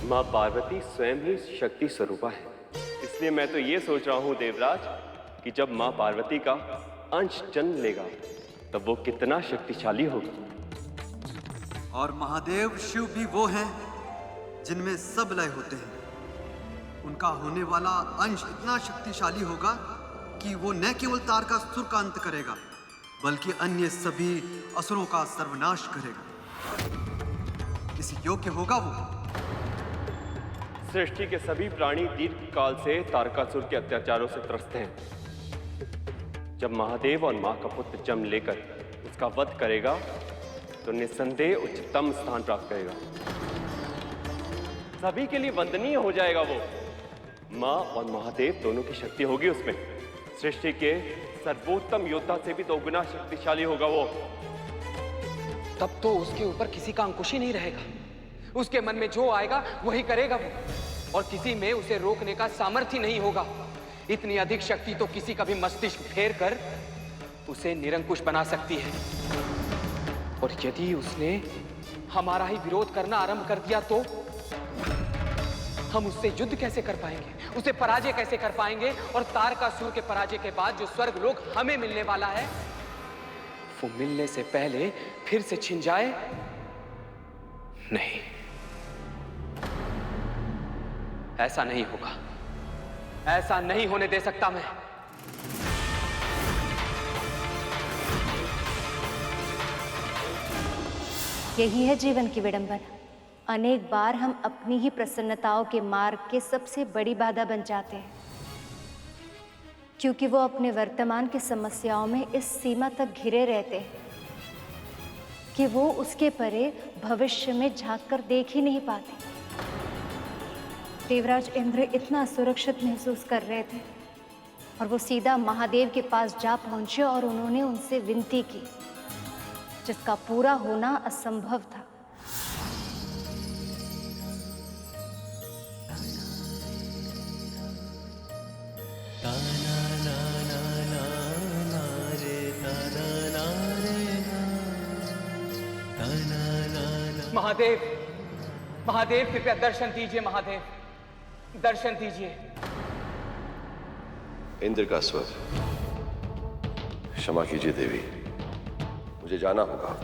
माँ पार्वती स्वयं ही शक्ति स्वरूपा है। इसलिए मैं तो ये सोच रहा हूँ देवराज कि जब माँ पार्वती का अंश जन्म लेगा तब वो कितना शक्तिशाली होगा। और महादेव शिव भी वो हैं जिनमें सब लय होते हैं। उनका होने वाला अंश इतना शक्तिशाली होगा कि वो न केवल तारकासुर का अंत करेगा बल्कि अन्य सभी असुरों का सर्वनाश करेगा। इस योग्य होगा वो। सृष्टि के सभी प्राणी दीर्घ काल से तारकासुर के अत्याचारों से त्रस्त हैं। जब महादेव और मां का पुत्र जन्म लेकर उसका वध करेगा तो निस्संदेह उच्चतम स्थान प्राप्त करेगा। सभी के लिए वंदनीय हो जाएगा वो। मां और महादेव दोनों की शक्ति होगी उसमें। सृष्टि के सर्वोत्तम योद्धा से भी दोगुना शक्तिशाली होगा वो। तब तो उसके ऊपर किसी का अंकुश ही नहीं रहेगा। उसके मन में जो आएगा वही करेगा वो, और किसी में उसे रोकने का सामर्थ्य नहीं होगा। इतनी अधिक शक्ति तो किसी का भी मस्तिष्क फेर कर उसे निरंकुश बना सकती है। और यदि उसने हमारा ही विरोध करना आरंभ कर दिया तो हम उससे युद्ध कैसे कर पाएंगे, उसे पराजय कैसे कर पाएंगे? और तारकासुर के पराजय के बाद जो स्वर्ग लोक हमें मिलने वाला है वो मिलने से पहले फिर से छिन जाए? नहीं, ऐसा नहीं होगा। ऐसा नहीं होने दे सकता मैं। यही है जीवन की विडंबना। अनेक बार हम अपनी ही प्रसन्नताओं के मार्ग के सबसे बड़ी बाधा बन जाते हैं, क्योंकि वो अपने वर्तमान की समस्याओं में इस सीमा तक घिरे रहते हैं कि वो उसके परे भविष्य में झांक कर देख ही नहीं पाते। देवराज इंद्र इतना सुरक्षित महसूस कर रहे थे और वो सीधा महादेव के पास जा पहुंचे और उन्होंने उनसे विनती की, जिसका पूरा होना असंभव था। महादेव, महादेव कृपया दर्शन दीजिए। महादेव दर्शन दीजिए। इंद्र का स्वर। क्षमा कीजिए देवी, मुझे जाना होगा।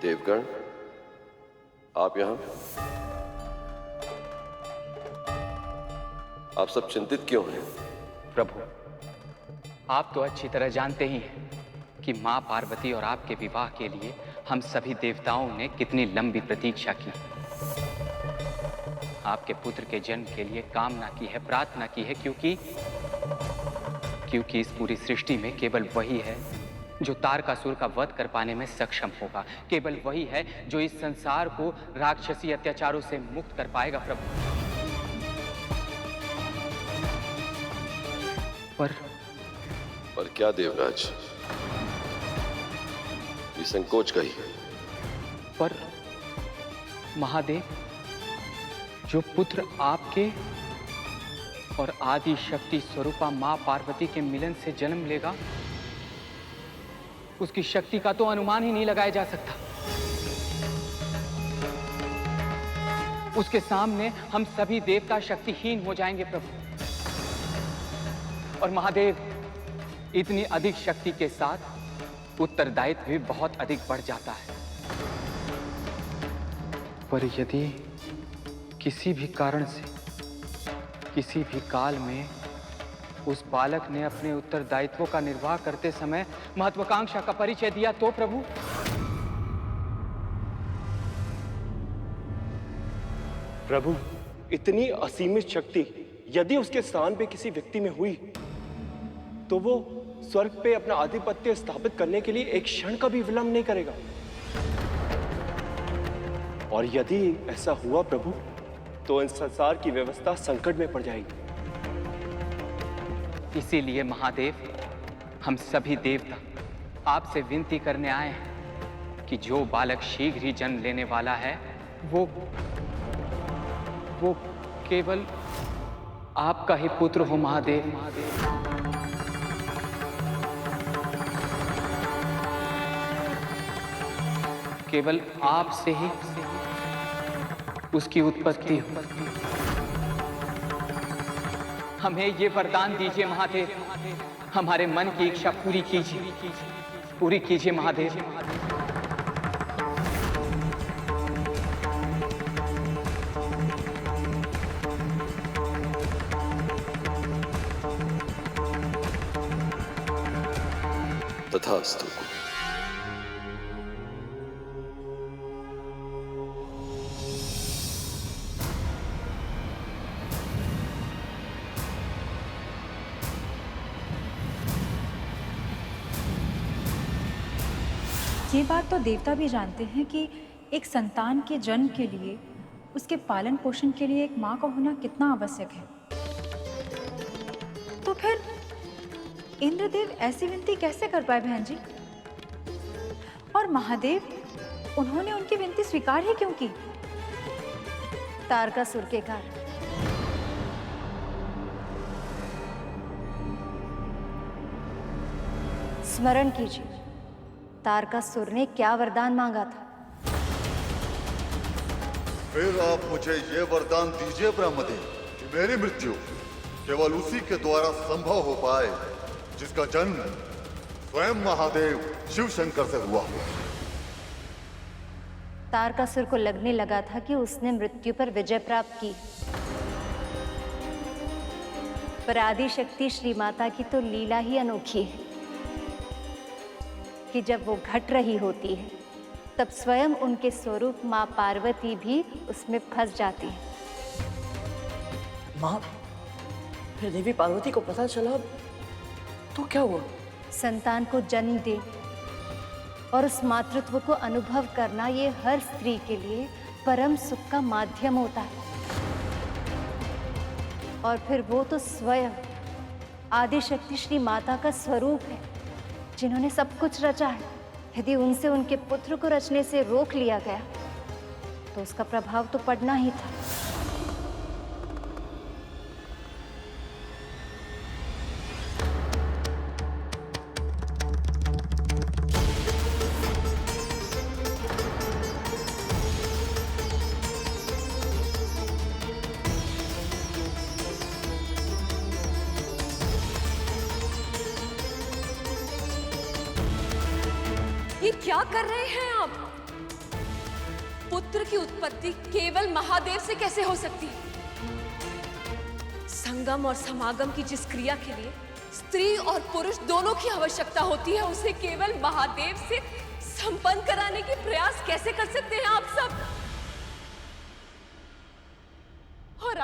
देवगण, आप यहां? आप सब चिंतित क्यों हैं? प्रभु, आप तो अच्छी तरह जानते ही हैं कि मां पार्वती और आपके विवाह के लिए हम सभी देवताओं ने कितनी लंबी प्रतीक्षा की। आपके पुत्र के जन्म के लिए कामना की है, प्रार्थना की है, क्योंकि इस पूरी सृष्टि में केवल वही है जो तारकासुर का वध कर पाने में सक्षम होगा। केवल वही है जो इस संसार को राक्षसी अत्याचारों से मुक्त कर पाएगा। प्रभु, पर क्या देवराज, ये संकोच का ही है। पर महादेव, जो पुत्र आपके और आदि शक्ति स्वरूपा मां पार्वती के मिलन से जन्म लेगा, उसकी शक्ति का तो अनुमान ही नहीं लगाया जा सकता। उसके सामने हम सभी देवता शक्तिहीन हो जाएंगे प्रभु। और महादेव, इतनी अधिक शक्ति के साथ उत्तरदायित्व भी बहुत अधिक बढ़ जाता है। पर यदि किसी भी कारण से, किसी भी काल में उस बालक ने अपने उत्तरदायित्वों का निर्वाह करते समय महत्वाकांक्षा का परिचय दिया तो प्रभु? प्रभु, इतनी असीमित शक्ति यदि उसके स्थान पे किसी व्यक्ति में हुई तो वो स्वर्ग पे अपना आधिपत्य स्थापित करने के लिए एक क्षण का भी विलंब नहीं करेगा। और यदि ऐसा हुआ प्रभु, तो इन संसार की व्यवस्था संकट में पड़ जाएगी। इसीलिए महादेव, हम सभी देवता आपसे विनती करने आए हैं कि जो बालक शीघ्र ही जन्म लेने वाला है वो केवल आपका ही पुत्र हो महादेव। केवल आपसे ही उसकी उत्पत्ति हो। हमें ये वरदान दीजिए महादेव, हमारे मन की इच्छा पूरी कीजिए महादेव। तथास्तु। ये बात तो देवता भी जानते हैं कि एक संतान के जन्म के लिए, उसके पालन पोषण के लिए एक माँ का होना कितना आवश्यक है। तो फिर इंद्रदेव ऐसी विनती कैसे कर पाए बहन जी? और महादेव, उन्होंने उनकी विनती स्वीकार ही क्यों की? तारकासुर के कारण। स्मरण कीजिए, तारकासुर ने क्या वरदान मांगा था? फिर आप मुझे ये वरदान दीजिए ब्रह्मदेव कि मेरी मृत्यु केवल उसी के द्वारा संभव हो पाए जिसका जन्म स्वयं महादेव शिव शंकर से हुआ। तारकासुर को लगने लगा था कि उसने मृत्यु पर विजय प्राप्त की, पर आदि शक्ति श्री माता की तो लीला ही अनोखी है कि जब वो घट रही होती है तब स्वयं उनके स्वरूप माँ पार्वती भी उसमें फंस जाती है। माँ, फिर देवी पार्वती को पता चला तो क्या हुआ? संतान को जन्म दे और उस मातृत्व को अनुभव करना, ये हर स्त्री के लिए परम सुख का माध्यम होता है। और फिर वो तो स्वयं आदि शक्ति श्री माता का स्वरूप है, जिन्होंने सब कुछ रचा है। यदि उनसे उनके पुत्र को रचने से रोक लिया गया तो उसका प्रभाव तो पड़ना ही था। ये क्या कर रहे हैं आप? पुत्र की उत्पत्ति केवल महादेव से कैसे हो सकती है? संगम और समागम की जिस क्रिया के लिए स्त्री और पुरुष दोनों की आवश्यकता होती है, उसे केवल महादेव से संपन्न कराने की प्रयास कैसे कर सकते हैं आप सब? और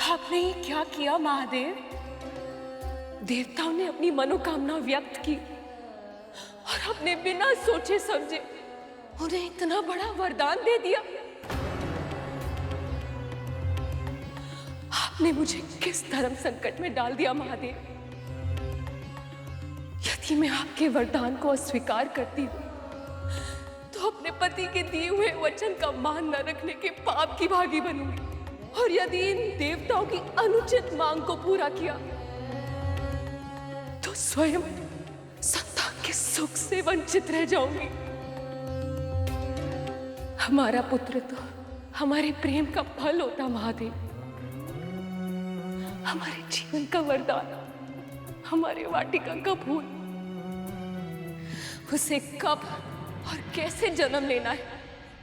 आपने ये क्या किया महादेव? देवताओं ने अपनी मनोकामना व्यक्त की और आपने बिना सोचे समझे उन्हें इतना बड़ा वरदान दे दिया। आपने मुझे किस धर्म संकट में डाल दिया महादेव? यदि मैं आपके वरदान को अस्वीकार करती हूँ तो अपने पति के दिए हुए वचन का मान न रखने के पाप की भागी बनूंगी। और यदि इन देवताओं की अनुचित मांग को पूरा किया तो स्वयं संतान के सुख से वंचित रह जाऊंगी। हमारा पुत्र तो हमारे प्रेम का फल होता महादेव, हमारे जीवन का वरदान, हमारे वाटिका का फूल। उसे कब और कैसे जन्म लेना है,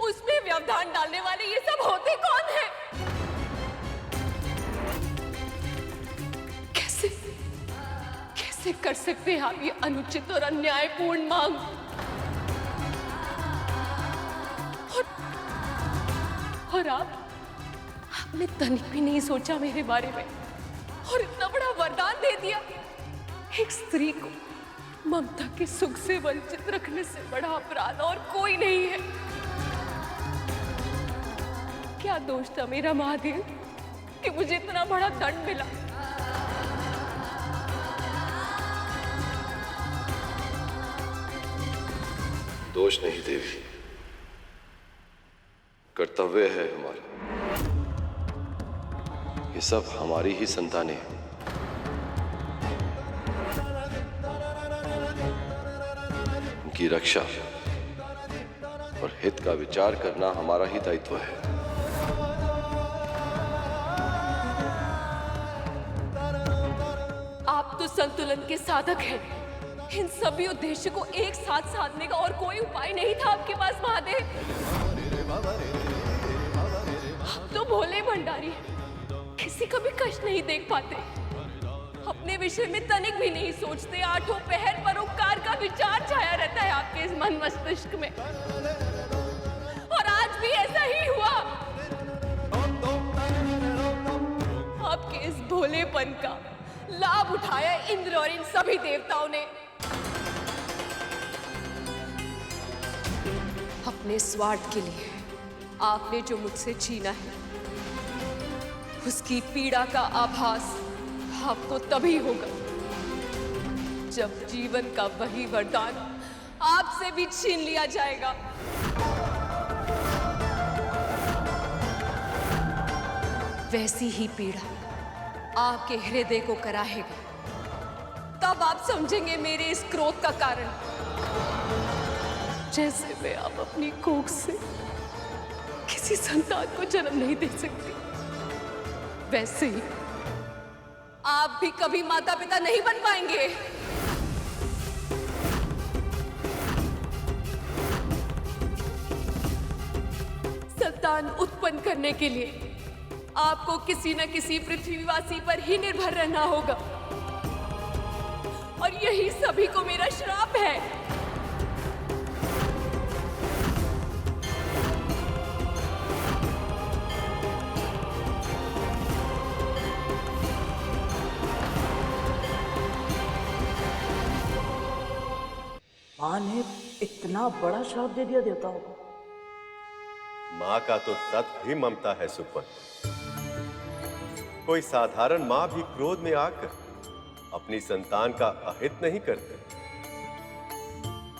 उसमें व्यवधान डालने वाले ये सब होते कौन है? कैसे कर सकते हैं आप ये अनुचित और अन्यायपूर्ण मांग? और आपने तनिक भी नहीं सोचा मेरे बारे में और इतना बड़ा वरदान दे दिया। एक स्त्री को ममता के सुख से वंचित रखने से बड़ा अपराध और कोई नहीं है। क्या दोष था मेरा महादेव कि मुझे इतना बड़ा दंड मिला? दोष नहीं देवी, कर्तव्य है हमारा। ये सब हमारी ही संतानें हैं। उनकी रक्षा और हित का विचार करना हमारा ही दायित्व है। आप तो संतुलन के साधक हैं। इन सभी उद्देश्य को एक साथ साधने का और कोई उपाय नहीं था आपके पास महादेव। आप तो भोले भंडारी हैं, किसी का भी कष्ट नहीं देख पाते, अपने विषय में तनिक भी नहीं सोचते। आठों पहर परोपकार का विचार छाया रहता है आपके इस मन मस्तिष्क में, और आज भी ऐसा ही हुआ। आपके इस भोलेपन का लाभ उठाया इंद्र और इन सभी देवताओं ने। अपने स्वार्थ के लिए आपने जो मुझसे छीना है, उसकी पीड़ा का आभास आपको तभी होगा जब जीवन का वही वरदान आपसे भी छीन लिया जाएगा। वैसी ही पीड़ा आपके हृदय को कराहेगा। तब आप समझेंगे मेरे इस क्रोध का कारण। जैसे मैं आप अपनी कोख से किसी संतान को जन्म नहीं दे सकती, वैसे ही आप भी कभी माता पिता नहीं बन पाएंगे। संतान उत्पन्न करने के लिए आपको किसी न किसी पृथ्वीवासी पर ही निर्भर रहना होगा, और यही सभी को मेरा श्राप है। माँ ने इतना बड़ा श्राप दे दिया देवताओं को। माँ का तो तत्व ही ममता है सुपन। कोई साधारण माँ भी क्रोध में आकर अपनी संतान का अहित नहीं करते,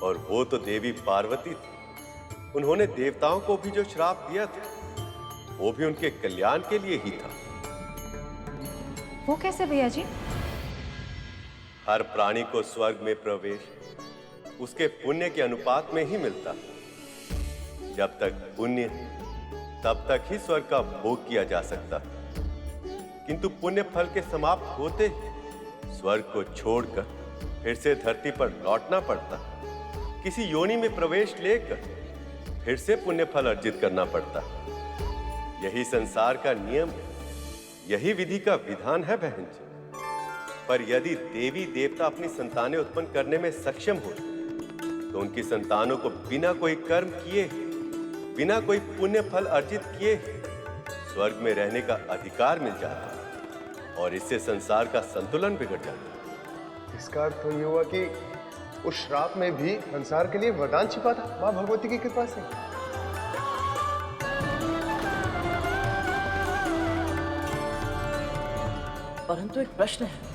और वो तो देवी पार्वती थी। उन्होंने देवताओं को भी जो श्राप दिया था, वो भी उनके कल्याण के लिए ही था। वो कैसे भैया जी? हर प्राणी को स्वर्ग में प्रवेश उसके पुण्य के अनुपात में ही मिलता। जब तक पुण्य है, तब तक ही स्वर्ग का भोग किया जा सकता है, किंतु पुण्य फल के समाप्त होते ही स्वर्ग को छोड़कर फिर से धरती पर लौटना पड़ता। किसी योनि में प्रवेश लेकर फिर से पुण्य फल अर्जित करना पड़ता। यही संसार का नियम है, यही विधि का विधान है बहन जी। पर यदि देवी देवता अपनी संतानें उत्पन्न करने में सक्षम हो, तो उनकी संतानों को बिना कोई कर्म किए, बिना कोई पुण्य फल अर्जित किए स्वर्ग में रहने का अधिकार मिल जाता, और इससे संसार का संतुलन बिगड़ जाता। इसका अर्थ तो ये हुआ कि उस श्राप में भी संसार के लिए वरदान छिपा था माँ भगवती की कृपा से। परंतु एक प्रश्न है,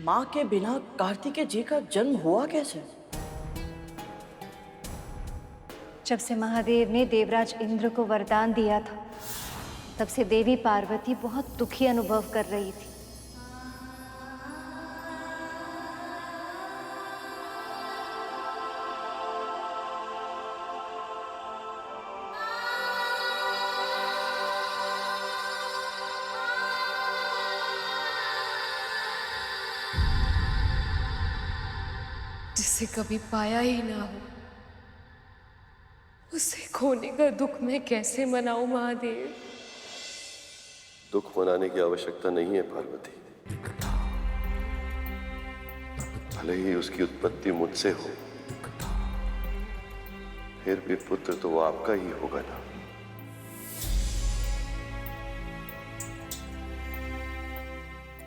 माँ के बिना कार्तिकेय जी का जन्म हुआ कैसे? जब से महादेव ने देवराज इंद्र को वरदान दिया था, तब से देवी पार्वती बहुत दुखी अनुभव कर रही थी। जिसे कभी पाया ही ना हो, उसे खोने का दुख मैं कैसे मनाऊं महादेव? दुख मनाने की आवश्यकता नहीं है पार्वती। भले ही उसकी उत्पत्ति मुझसे हो, फिर भी पुत्र तो वो आपका ही होगा ना।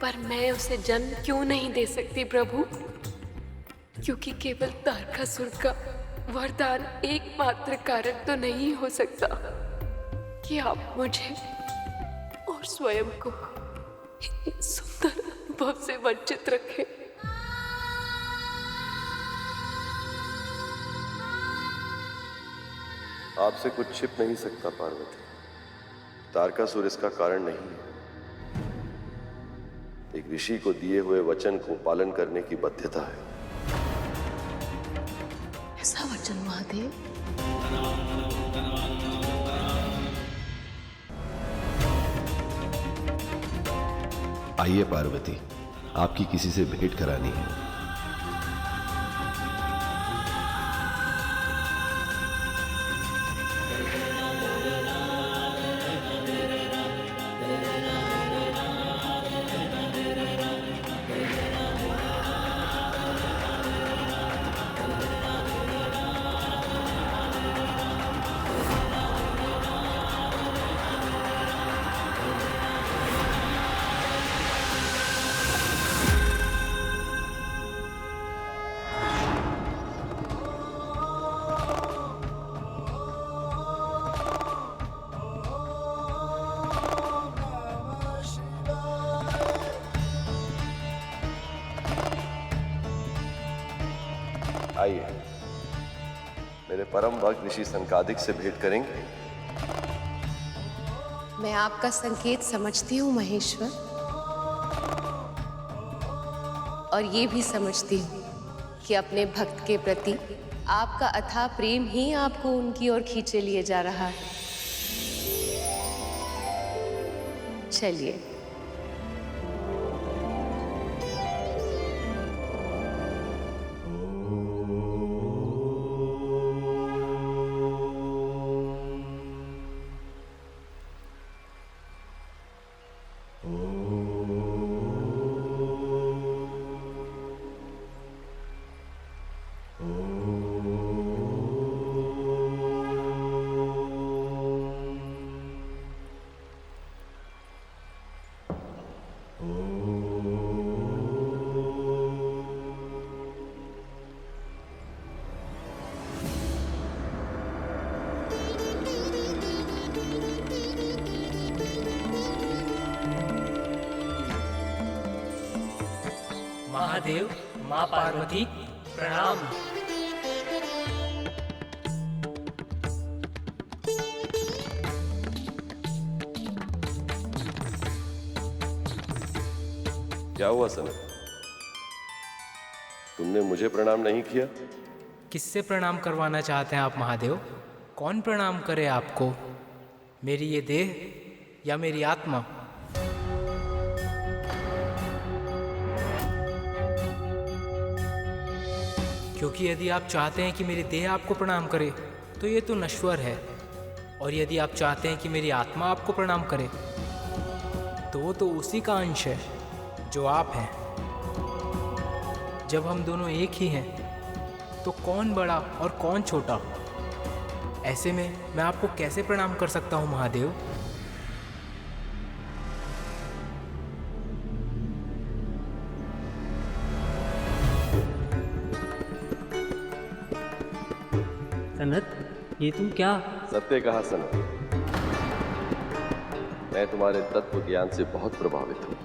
पर मैं उसे जन्म क्यों नहीं दे सकती प्रभु? क्योंकि केवल तारकासुर का वरदान एकमात्र कारण तो नहीं हो सकता कि आप मुझे और स्वयं को इतने सुंदर अनुभव से वंचित रखें। आपसे कुछ छिप नहीं सकता पार्वती। तारकासुर इसका कारण नहीं है। एक ऋषि को दिए हुए वचन को पालन करने की बाध्यता है। ऐसा वचन महादेव? आइए पार्वती, आपकी किसी से भेंट करानी है। आइए, मेरे परम भक्त ऋषि संकादिक से भेंट करेंगे। मैं आपका संकेत समझती हूँ महेश्वर, और ये भी समझती हूँ कि अपने भक्त के प्रति आपका अथाह प्रेम ही आपको उनकी ओर खींचे लिए जा रहा है। चलिए। महादेव, माँ पार्वती, प्रणाम। क्या हुआ सनत? तुमने मुझे प्रणाम नहीं किया? किससे प्रणाम करवाना चाहते हैं आप महादेव? कौन प्रणाम करे आपको? मेरी ये देह या मेरी आत्मा? क्योंकि यदि आप चाहते हैं कि मेरी देह आपको प्रणाम करे तो ये तो नश्वर है, और यदि आप चाहते हैं कि मेरी आत्मा आपको प्रणाम करे तो वो तो उसी का अंश है जो आप हैं। जब हम दोनों एक ही हैं तो कौन बड़ा और कौन छोटा? ऐसे में मैं आपको कैसे प्रणाम कर सकता हूँ महादेव? सनत, ये तुम क्या? सत्य कहा सनत। मैं तुम्हारे तत्व ज्ञान से बहुत प्रभावित हूँ।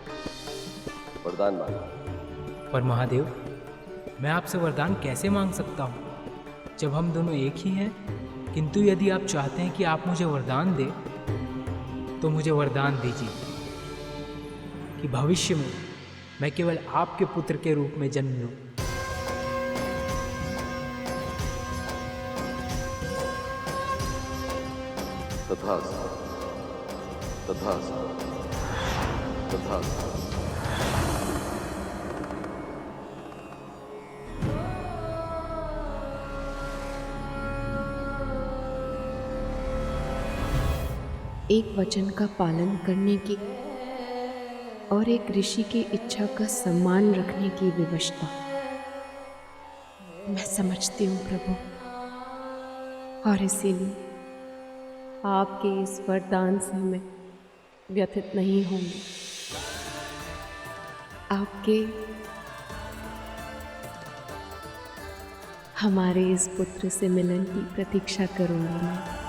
वरदान मांगा। पर महादेव, मैं आपसे वरदान कैसे मांग सकता हूँ जब हम दोनों एक ही हैं? किंतु यदि आप चाहते हैं कि आप मुझे वरदान दें तो मुझे वरदान दीजिए कि भविष्य में मैं केवल आपके पुत्र के रूप में जन्म लूं। तथास्तु, तथास्तु, तथास्तु। एक वचन का पालन करने की और एक ऋषि की इच्छा का सम्मान रखने की विवशता मैं समझती हूँ प्रभु, और इसीलिए आपके इस वरदान से मैं व्यथित नहीं होंगी। आपके हमारे इस पुत्र से मिलन की प्रतीक्षा करूंगी मैं।